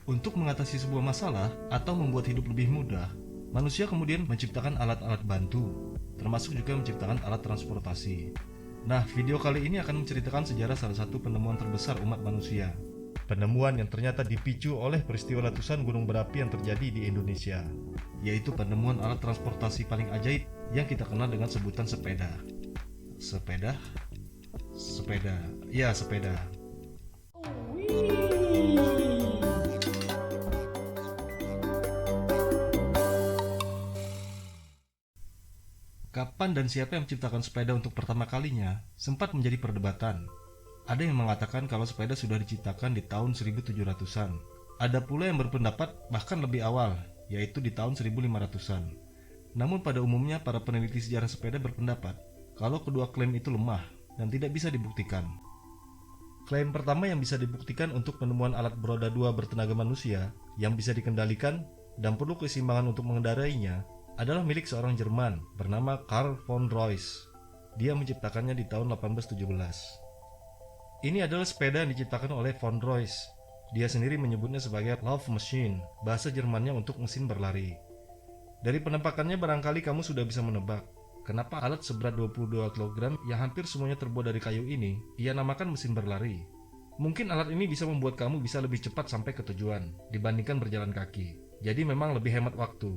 Untuk mengatasi sebuah masalah atau membuat hidup lebih mudah, manusia kemudian menciptakan alat-alat bantu, termasuk juga menciptakan alat transportasi. Nah, video kali ini akan menceritakan sejarah salah satu penemuan terbesar umat manusia. Penemuan yang ternyata dipicu oleh peristiwa letusan gunung berapi yang terjadi di Indonesia, yaitu penemuan alat transportasi paling ajaib yang kita kenal dengan sebutan sepeda. Sepeda? Sepeda. Ya, sepeda. Kapan dan siapa yang menciptakan sepeda untuk pertama kalinya sempat menjadi perdebatan. Ada yang mengatakan kalau sepeda sudah diciptakan di tahun 1700-an. Ada pula yang berpendapat bahkan lebih awal, yaitu di tahun 1500-an. Namun pada umumnya para peneliti sejarah sepeda berpendapat kalau kedua klaim itu lemah dan tidak bisa dibuktikan. Klaim pertama yang bisa dibuktikan untuk penemuan alat beroda dua bertenaga manusia yang bisa dikendalikan dan perlu keseimbangan untuk mengendarainya adalah milik seorang Jerman bernama Karl von Royce. Dia menciptakannya di tahun 1817. Ini adalah sepeda yang diciptakan oleh von Royce. Dia sendiri menyebutnya sebagai Laufmaschine, bahasa Jermannya untuk mesin berlari. Dari penampakannya barangkali kamu sudah bisa menebak kenapa alat seberat 22 kg yang hampir semuanya terbuat dari kayu ini ia namakan mesin berlari. Mungkin alat ini bisa membuat kamu bisa lebih cepat sampai ke tujuan dibandingkan berjalan kaki. Jadi memang lebih hemat waktu.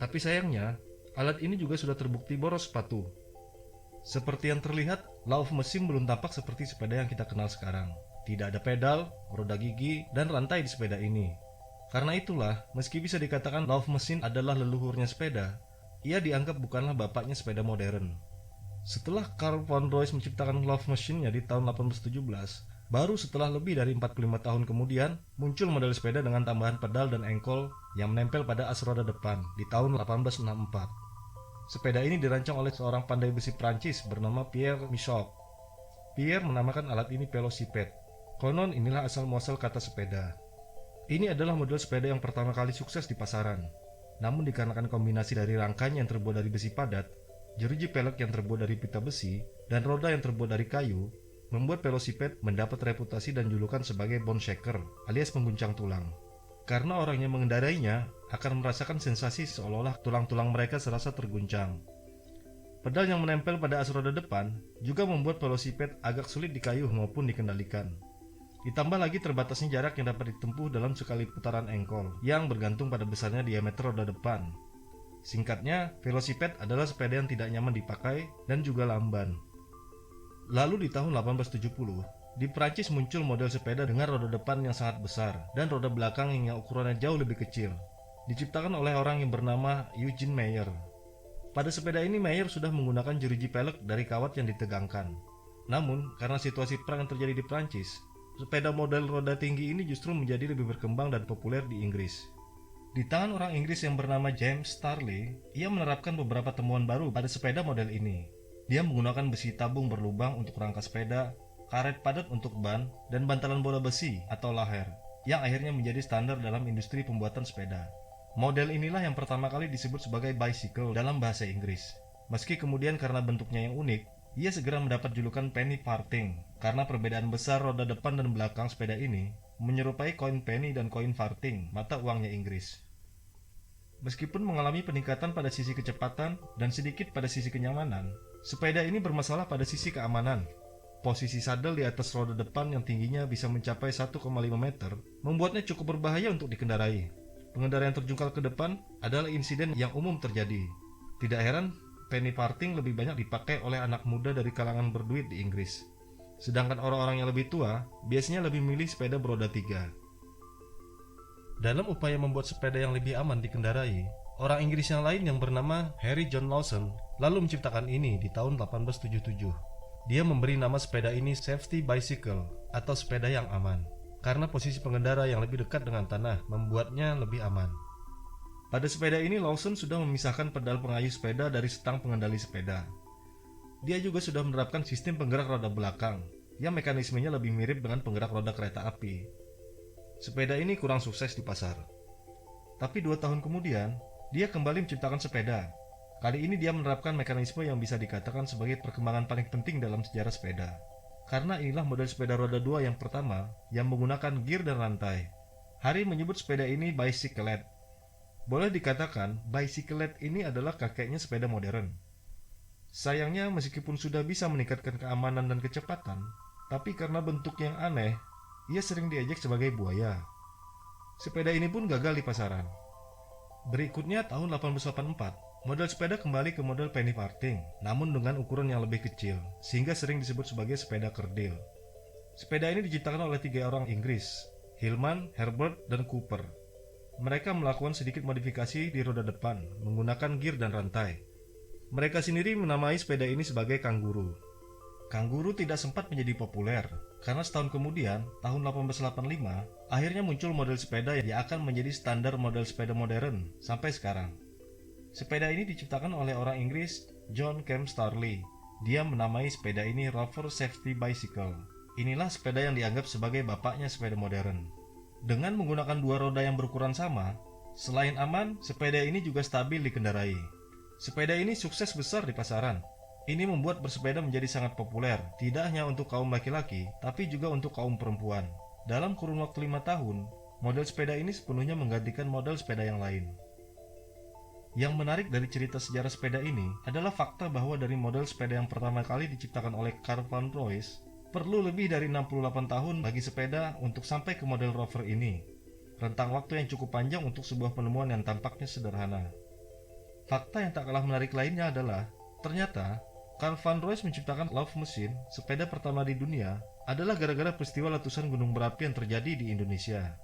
Tapi sayangnya, alat ini juga sudah terbukti boros sepatu. Seperti yang terlihat, Laufmaschine belum tampak seperti sepeda yang kita kenal sekarang. Tidak ada pedal, roda gigi, dan rantai di sepeda ini. Karena itulah, meski bisa dikatakan Laufmaschine adalah leluhurnya sepeda, ia dianggap bukanlah bapaknya sepeda modern. Setelah Karl von Royce menciptakan Laufmaschine-nya di tahun 1817, baru setelah lebih dari 45 tahun kemudian, muncul model sepeda dengan tambahan pedal dan engkol yang menempel pada as roda depan di tahun 1864. Sepeda ini dirancang oleh seorang pandai besi Prancis bernama Pierre Michaux. Pierre menamakan alat ini velocipede. Konon inilah asal-muasal kata sepeda. Ini adalah model sepeda yang pertama kali sukses di pasaran. Namun dikarenakan kombinasi dari rangkanya yang terbuat dari besi padat, jeruji pelek yang terbuat dari pita besi, dan roda yang terbuat dari kayu, membuat velocipede mendapat reputasi dan julukan sebagai bone shaker alias pengguncang tulang. Karena orang yang mengendarainya akan merasakan sensasi seolah-olah tulang-tulang mereka serasa terguncang. Pedal yang menempel pada as roda depan juga membuat velocipede agak sulit dikayuh maupun dikendalikan. Ditambah lagi terbatasnya jarak yang dapat ditempuh dalam sekali putaran engkol yang bergantung pada besarnya diameter roda depan. Singkatnya, velocipede adalah sepeda yang tidak nyaman dipakai dan juga lamban. Lalu di tahun 1870, di Prancis muncul model sepeda dengan roda depan yang sangat besar dan roda belakang yang ukurannya jauh lebih kecil. Diciptakan oleh orang yang bernama Eugene Meyer. Pada sepeda ini Meyer sudah menggunakan jeruji pelek dari kawat yang ditegangkan. Namun, karena situasi perang yang terjadi di Prancis, sepeda model roda tinggi ini justru menjadi lebih berkembang dan populer di Inggris. Di tangan orang Inggris yang bernama James Starley, ia menerapkan beberapa temuan baru pada sepeda model ini. Dia menggunakan besi tabung berlubang untuk rangka sepeda, karet padat untuk ban, dan bantalan bola besi atau laher, yang akhirnya menjadi standar dalam industri pembuatan sepeda. Model inilah yang pertama kali disebut sebagai bicycle dalam bahasa Inggris. Meski kemudian karena bentuknya yang unik, ia segera mendapat julukan penny farthing, karena perbedaan besar roda depan dan belakang sepeda ini menyerupai koin penny dan koin farthing, mata uangnya Inggris. Meskipun mengalami peningkatan pada sisi kecepatan dan sedikit pada sisi kenyamanan, sepeda ini bermasalah pada sisi keamanan. Posisi sadel di atas roda depan yang tingginya bisa mencapai 1,5 meter membuatnya cukup berbahaya untuk dikendarai. Pengendara yang terjungkal ke depan adalah insiden yang umum terjadi. Tidak heran, penny farthing lebih banyak dipakai oleh anak muda dari kalangan berduit di Inggris. Sedangkan orang-orang yang lebih tua biasanya lebih milih sepeda beroda 3. Dalam upaya membuat sepeda yang lebih aman dikendarai, orang Inggris yang lain yang bernama Harry John Lawson lalu menciptakan ini di tahun 1877. Dia memberi nama sepeda ini safety bicycle atau sepeda yang aman, karena posisi pengendara yang lebih dekat dengan tanah membuatnya lebih aman. Pada sepeda ini Lawson sudah memisahkan pedal pengayuh sepeda dari setang pengendali sepeda. Dia juga sudah menerapkan sistem penggerak roda belakang, yang mekanismenya lebih mirip dengan penggerak roda kereta api. Sepeda ini kurang sukses di pasar. Tapi 2 tahun kemudian, dia kembali menciptakan sepeda. Kali ini dia menerapkan mekanisme yang bisa dikatakan sebagai perkembangan paling penting dalam sejarah sepeda. Karena inilah model sepeda roda 2 yang pertama yang menggunakan gear dan rantai. Harry menyebut sepeda ini bicyclette. Boleh dikatakan, bicyclette ini adalah kakeknya sepeda modern. Sayangnya, meskipun sudah bisa meningkatkan keamanan dan kecepatan, tapi karena bentuk yang aneh, ia sering diejek sebagai buaya. Sepeda ini pun gagal di pasaran. Berikutnya tahun 1884, model sepeda kembali ke model penny farthing, namun dengan ukuran yang lebih kecil, sehingga sering disebut sebagai sepeda kerdil. Sepeda ini diciptakan oleh 3 orang Inggris, Hillman, Herbert, dan Cooper. Mereka melakukan sedikit modifikasi di roda depan, menggunakan gear dan rantai. Mereka sendiri menamai sepeda ini sebagai Kangguru. Kangguru tidak sempat menjadi populer, karena setahun kemudian, tahun 1885, akhirnya muncul model sepeda yang akan menjadi standar model sepeda modern sampai sekarang. Sepeda ini diciptakan oleh orang Inggris John Kemp Starley. Dia menamai sepeda ini Rover Safety Bicycle. Inilah sepeda yang dianggap sebagai bapaknya sepeda modern. Dengan menggunakan 2 roda yang berukuran sama, selain aman, sepeda ini juga stabil dikendarai. Sepeda ini sukses besar di pasaran. Ini membuat bersepeda menjadi sangat populer, tidak hanya untuk kaum laki-laki, tapi juga untuk kaum perempuan. Dalam kurun waktu 5 tahun, model sepeda ini sepenuhnya menggantikan model sepeda yang lain. Yang menarik dari cerita sejarah sepeda ini adalah fakta bahwa dari model sepeda yang pertama kali diciptakan oleh Carl van Royce, perlu lebih dari 68 tahun bagi sepeda untuk sampai ke model Rover ini. Rentang waktu yang cukup panjang untuk sebuah penemuan yang tampaknya sederhana. Fakta yang tak kalah menarik lainnya adalah, ternyata Carl van Royce menciptakan Love Machine, sepeda pertama di dunia, adalah gara-gara peristiwa letusan gunung berapi yang terjadi di Indonesia.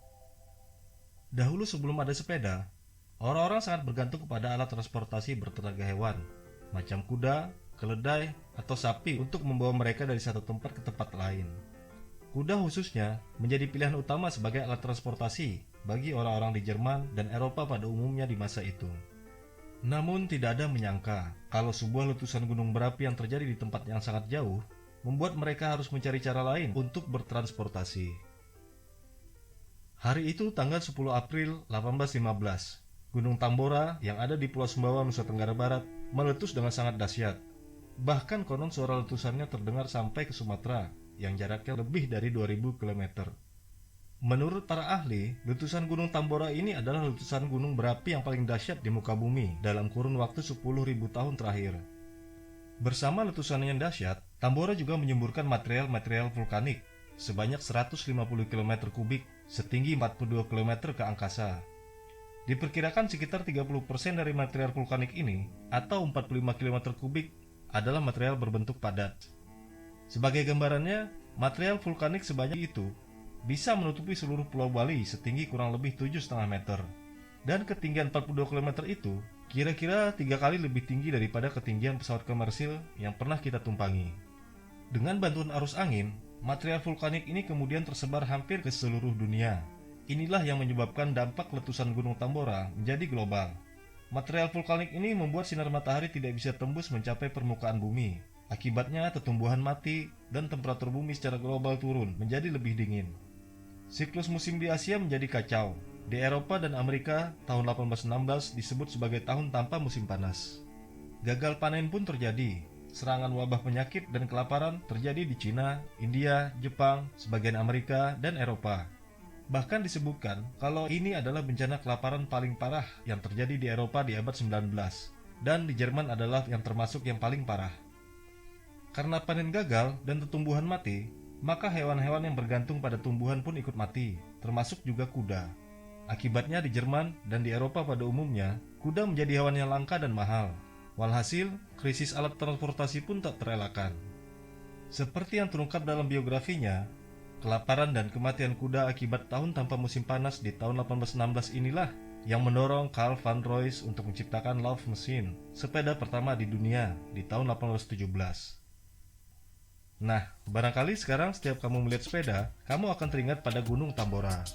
Dahulu sebelum ada sepeda, orang-orang sangat bergantung kepada alat transportasi bertenaga hewan, macam kuda, keledai, atau sapi untuk membawa mereka dari satu tempat ke tempat lain. Kuda khususnya menjadi pilihan utama sebagai alat transportasi bagi orang-orang di Jerman dan Eropa pada umumnya di masa itu. Namun tidak ada menyangka kalau sebuah letusan gunung berapi yang terjadi di tempat yang sangat jauh membuat mereka harus mencari cara lain untuk bertransportasi. Hari itu tanggal 10 April 1815, Gunung Tambora yang ada di Pulau Sumbawa, Nusa Tenggara Barat meletus dengan sangat dahsyat. Bahkan konon suara letusannya terdengar sampai ke Sumatera yang jaraknya lebih dari 2000 km. Menurut para ahli, letusan Gunung Tambora ini adalah letusan gunung berapi yang paling dahsyat di muka bumi dalam kurun waktu 10.000 tahun terakhir. Bersama letusan yang dahsyat, Tambora juga menyemburkan material-material vulkanik sebanyak 150 km kubik setinggi 42 km ke angkasa. Diperkirakan sekitar 30% dari material vulkanik ini atau 45 km kubik adalah material berbentuk padat. Sebagai gambarannya, material vulkanik sebanyak itu bisa menutupi seluruh Pulau Bali setinggi kurang lebih 7,5 meter. Dan ketinggian 42 km itu kira-kira 3 kali lebih tinggi daripada ketinggian pesawat komersil yang pernah kita tumpangi. Dengan bantuan arus angin, material vulkanik ini kemudian tersebar hampir ke seluruh dunia. Inilah yang menyebabkan dampak letusan Gunung Tambora menjadi global. Material vulkanik ini membuat sinar matahari tidak bisa tembus mencapai permukaan bumi. Akibatnya tumbuhan mati dan temperatur bumi secara global turun menjadi lebih dingin. Siklus musim di Asia menjadi kacau. Di Eropa dan Amerika, tahun 1816 disebut sebagai tahun tanpa musim panas. Gagal panen pun terjadi. Serangan wabah penyakit dan kelaparan terjadi di Cina, India, Jepang, sebagian Amerika, dan Eropa. Bahkan disebutkan kalau ini adalah bencana kelaparan paling parah yang terjadi di Eropa di abad 19, dan di Jerman adalah yang termasuk yang paling parah. Karena panen gagal dan tumbuhan mati, maka hewan-hewan yang bergantung pada tumbuhan pun ikut mati, termasuk juga kuda. Akibatnya di Jerman dan di Eropa pada umumnya, kuda menjadi hewan yang langka dan mahal. Walhasil, krisis alat transportasi pun tak terelakkan. Seperti yang terungkap dalam biografinya, kelaparan dan kematian kuda akibat tahun tanpa musim panas di tahun 1816 inilah yang mendorong Carl van Royce untuk menciptakan Love Machine, sepeda pertama di dunia di tahun 1817. Nah, barangkali sekarang setiap kamu melihat sepeda, kamu akan teringat pada Gunung Tambora.